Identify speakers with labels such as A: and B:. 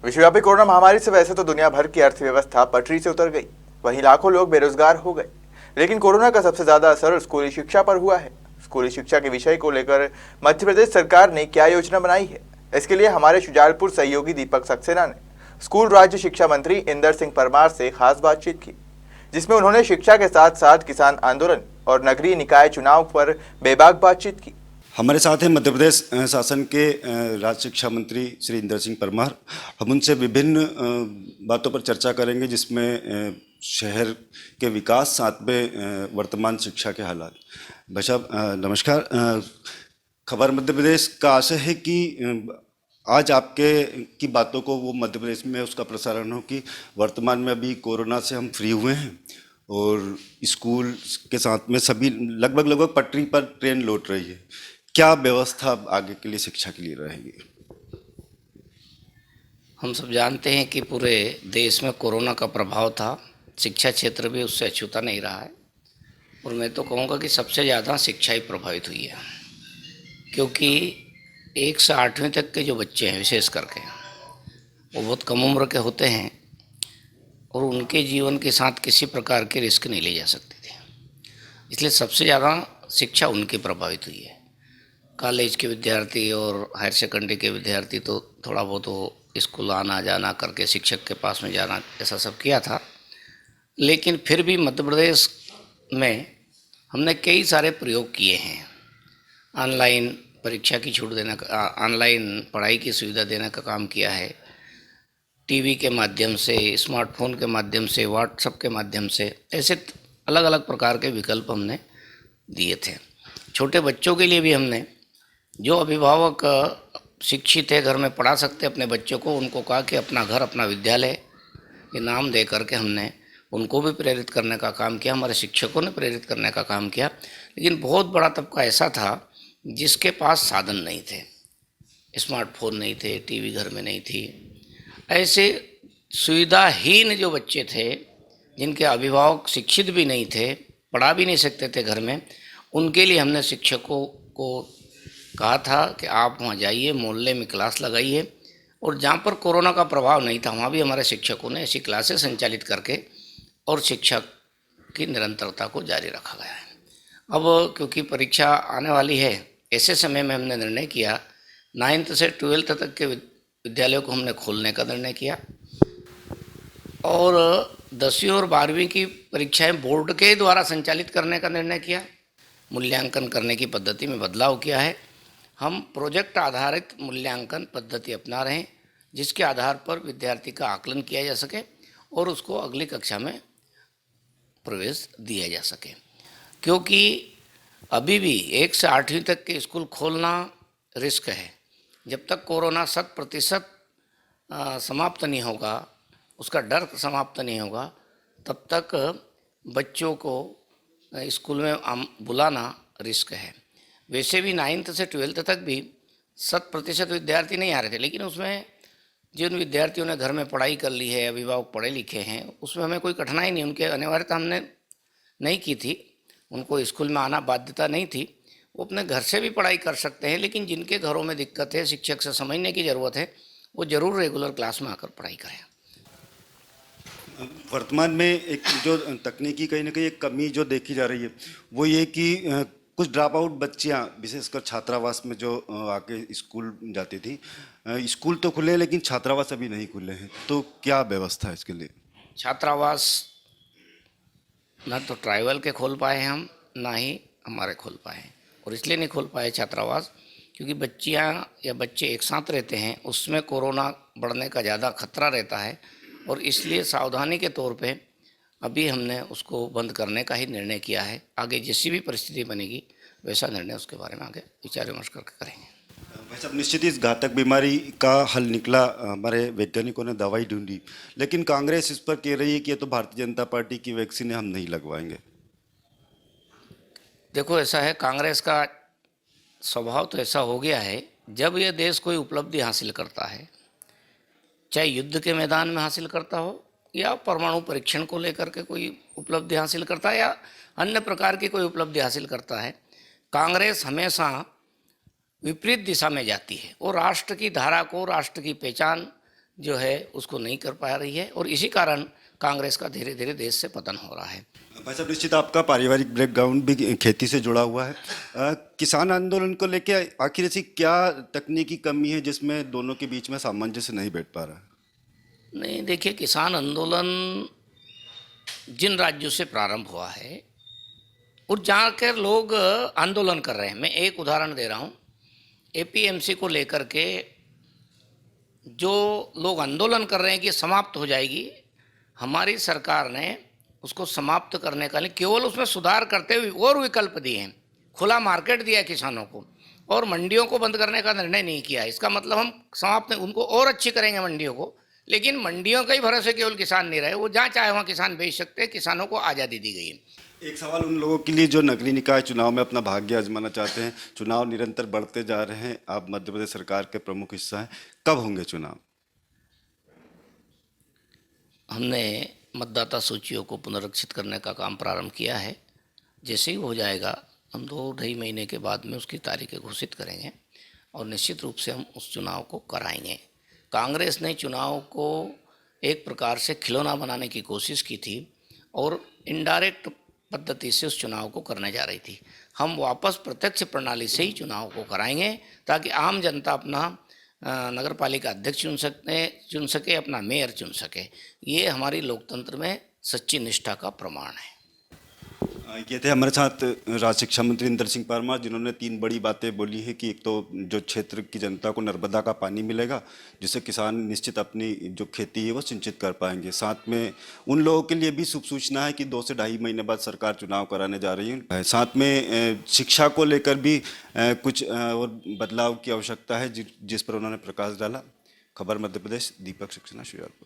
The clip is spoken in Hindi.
A: विश्वव्यापी कोरोना महामारी से वैसे तो दुनिया भर की अर्थव्यवस्था पटरी से उतर गई, वहीं लाखों लोग बेरोजगार हो गए। लेकिन कोरोना का सबसे ज्यादा असर स्कूली शिक्षा पर हुआ है। स्कूली शिक्षा के विषय को लेकर मध्य प्रदेश सरकार ने क्या योजना बनाई है, इसके लिए हमारे शुजालपुर सहयोगी दीपक सक्सेना ने स्कूल राज्य शिक्षा मंत्री इंदर सिंह परमार से खास बातचीत की, जिसमें उन्होंने शिक्षा के साथ साथ किसान आंदोलन और नगरीय निकाय चुनाव पर बेबाक बातचीत की।
B: हमारे साथ हैं मध्य प्रदेश शासन के राज्य शिक्षा मंत्री श्री इंदर सिंह परमार। हम उनसे विभिन्न बातों पर चर्चा करेंगे, जिसमें शहर के विकास, साथ में वर्तमान शिक्षा के हालात। भाई साहब नमस्कार। खबर मध्य प्रदेश का आशय है कि आज आपके की बातों को वो मध्य प्रदेश में उसका प्रसारण हो कि वर्तमान में अभी कोरोना से हम फ्री हुए हैं और स्कूल के साथ में सभी लगभग पटरी पर ट्रेन लौट रही है। क्या व्यवस्था आगे के लिए शिक्षा के लिए रहेगी?
C: हम सब जानते हैं कि पूरे देश में कोरोना का प्रभाव था, शिक्षा क्षेत्र भी उससे अछूता नहीं रहा है। और मैं तो कहूँगा कि सबसे ज़्यादा शिक्षा ही प्रभावित हुई है, क्योंकि 1 से 8वीं तक के जो बच्चे हैं विशेष करके वो बहुत कम उम्र के होते हैं और उनके जीवन के साथ किसी प्रकार के रिस्क नहीं ली जा सकती थी, इसलिए सबसे ज़्यादा शिक्षा उनकी प्रभावित हुई है। कॉलेज के विद्यार्थी और हायर सेकेंडरी के विद्यार्थी तो थोड़ा बहुत वो स्कूल आना जाना करके शिक्षक के पास में जाना ऐसा सब किया था, लेकिन फिर भी मध्य प्रदेश में हमने कई सारे प्रयोग किए हैं। ऑनलाइन परीक्षा की छूट देने का, ऑनलाइन पढ़ाई की सुविधा देने का काम किया है। टीवी के माध्यम से, स्मार्टफोन के माध्यम से, व्हाट्सएप के माध्यम से, ऐसे अलग अलग प्रकार के विकल्प हमने दिए थे। छोटे बच्चों के लिए भी हमने, जो अभिभावक शिक्षित है, घर में पढ़ा सकते अपने बच्चों को, उनको कहा कि अपना घर अपना विद्यालय ये नाम दे करके हमने उनको भी प्रेरित करने का काम किया। हमारे शिक्षकों ने प्रेरित करने का काम किया। लेकिन बहुत बड़ा तबका ऐसा था जिसके पास साधन नहीं थे, स्मार्टफोन नहीं थे, टीवी घर में नहीं थी। ऐसे सुविधाहीन जो बच्चे थे, जिनके अभिभावक शिक्षित भी नहीं थे, पढ़ा भी नहीं सकते थे घर में, उनके लिए हमने शिक्षकों को कहा था कि आप वहाँ जाइए, मोहल्ले में क्लास लगाइए। और जहाँ पर कोरोना का प्रभाव नहीं था वहाँ भी हमारे शिक्षकों ने ऐसी क्लासेस संचालित करके और शिक्षा की निरंतरता को जारी रखा गया है। अब क्योंकि परीक्षा आने वाली है, ऐसे समय में हमने निर्णय किया 9th से 12th तक के विद्यालयों को हमने खोलने का निर्णय किया और 10वीं और 12वीं की परीक्षाएं बोर्ड के द्वारा संचालित करने का निर्णय किया। मूल्यांकन करने की पद्धति में बदलाव किया है। हम प्रोजेक्ट आधारित मूल्यांकन पद्धति अपना रहे हैं, जिसके आधार पर विद्यार्थी का आकलन किया जा सके और उसको अगली कक्षा में प्रवेश दिया जा सके। क्योंकि अभी भी 1 से 8वीं तक के स्कूल खोलना रिस्क है। जब तक कोरोना 100% समाप्त नहीं होगा, उसका डर समाप्त नहीं होगा, तब तक बच्चों को स्कूल में बुलाना रिस्क है। वैसे भी 9th से 12th तक भी 100% विद्यार्थी नहीं आ रहे थे, लेकिन उसमें जिन विद्यार्थियों ने घर में पढ़ाई कर ली है, अभिभावक पढ़े लिखे हैं, उसमें हमें कोई कठिनाई नहीं, उनके अनिवार्यता हमने नहीं की थी, उनको स्कूल में आना बाध्यता नहीं थी। वो अपने घर से भी पढ़ाई कर सकते हैं, लेकिन जिनके घरों में दिक्कत है, शिक्षक से समझने की ज़रूरत है, वो ज़रूर रेगुलर क्लास में आकर पढ़ाई करें।
B: वर्तमान में एक जो तकनीकी कहीं ना कहीं एक कमी जो देखी जा रही है वो ये कि कुछ ड्रॉप आउट बच्चियाँ, विशेषकर छात्रावास में जो आके स्कूल जाती थी, स्कूल तो खुले लेकिन छात्रावास अभी नहीं खुले हैं, तो क्या व्यवस्था है इसके लिए?
C: छात्रावास ना तो ट्राइबल के खोल पाए हैं हम, ना ही हमारे खोल पाए, और इसलिए नहीं खोल पाए छात्रावास क्योंकि बच्चियाँ या बच्चे एक साथ रहते हैं, उसमें कोरोना बढ़ने का ज़्यादा खतरा रहता है, और इसलिए सावधानी के तौर पे अभी हमने उसको बंद करने का ही निर्णय किया है। आगे जैसी भी परिस्थिति बनेगी वैसा निर्णय उसके बारे में आगे विचार विमर्श करके करेंगे।
B: भाई साहब, निश्चित इस घातक बीमारी का हल निकला, हमारे वैज्ञानिकों ने दवाई ढूंढी, लेकिन कांग्रेस इस पर कह रही है कि ये तो भारतीय जनता पार्टी की वैक्सीन है, हम नहीं लगवाएंगे।
C: देखो, ऐसा है, कांग्रेस का स्वभाव तो ऐसा हो गया है, जब यह देश कोई उपलब्धि हासिल करता है, चाहे युद्ध के मैदान में हासिल करता हो या परमाणु परीक्षण को लेकर के कोई उपलब्धि हासिल करता है या अन्य प्रकार की कोई उपलब्धि हासिल करता है, कांग्रेस हमेशा विपरीत दिशा में जाती है। वो राष्ट्र की धारा को, राष्ट्र की पहचान, जो है उसको नहीं कर पा रही है, और इसी कारण कांग्रेस का धीरे धीरे देश से पतन हो रहा है।
B: भाई साहब, निश्चित आपका पारिवारिक बैकग्राउंड भी खेती से जुड़ा हुआ है। किसान आंदोलन को लेके आखिर ऐसी क्या तकनीकी कमी है जिसमें दोनों के बीच में सामंजस्य नहीं बैठ पा रहा है?
C: नहीं, देखिए, किसान आंदोलन जिन राज्यों से प्रारंभ हुआ है और जहाँ के लोग आंदोलन कर रहे हैं, मैं एक उदाहरण दे रहा हूँ। एपीएमसी को लेकर के जो लोग आंदोलन कर रहे हैं कि समाप्त हो जाएगी, हमारी सरकार ने उसको समाप्त करने का नहीं, केवल उसमें सुधार करते हुए और विकल्प दिए हैं। खुला मार्केट दिया किसानों को और मंडियों को बंद करने का निर्णय नहीं किया। इसका मतलब हम समाप्त उनको और अच्छी करेंगे मंडियों को, लेकिन मंडियों का ही भरोसे केवल किसान नहीं रहे, वो जहाँ चाहे वहाँ किसान बेच सकते हैं। किसानों को आज़ादी दी गई है।
B: एक सवाल उन लोगों के लिए जो नगरीय निकाय चुनाव में अपना भाग्य आजमाना चाहते हैं। चुनाव निरंतर बढ़ते जा रहे हैं, आप मध्य प्रदेश सरकार के प्रमुख हिस्सा हैं, कब होंगे चुनाव?
C: हमने मतदाता सूचियों को पुनरीक्षित करने का काम प्रारंभ किया है। जैसे ही हो जाएगा, हम 2-2.5 महीने के बाद में उसकी तारीखें घोषित करेंगे और निश्चित रूप से हम उस चुनाव को कराएंगे। कांग्रेस ने चुनाव को एक प्रकार से खिलौना बनाने की कोशिश की थी और इनडायरेक्ट पद्धति से उस चुनाव को करने जा रही थी। हम वापस प्रत्यक्ष प्रणाली से ही चुनाव को कराएंगे ताकि आम जनता अपना नगर पालिका अध्यक्ष चुन सके, अपना मेयर चुन सके। ये हमारी लोकतंत्र में सच्ची निष्ठा का प्रमाण है।
B: ये थे हमारे साथ राज्य शिक्षा मंत्री इंदर सिंह परमार, जिन्होंने 3 बड़ी बातें बोली है कि एक तो जो क्षेत्र की जनता को नर्मदा का पानी मिलेगा, जिससे किसान निश्चित अपनी जो खेती है वो सिंचित कर पाएंगे। साथ में उन लोगों के लिए भी शुभ सूचना है कि 2 से 2.5 महीने बाद सरकार चुनाव कराने जा रही है। साथ में शिक्षा को लेकर भी कुछ और बदलाव की आवश्यकता है, जिस पर उन्होंने प्रकाश डाला। खबर मध्य प्रदेश, दीपक सक्सेना, शुजालपुर।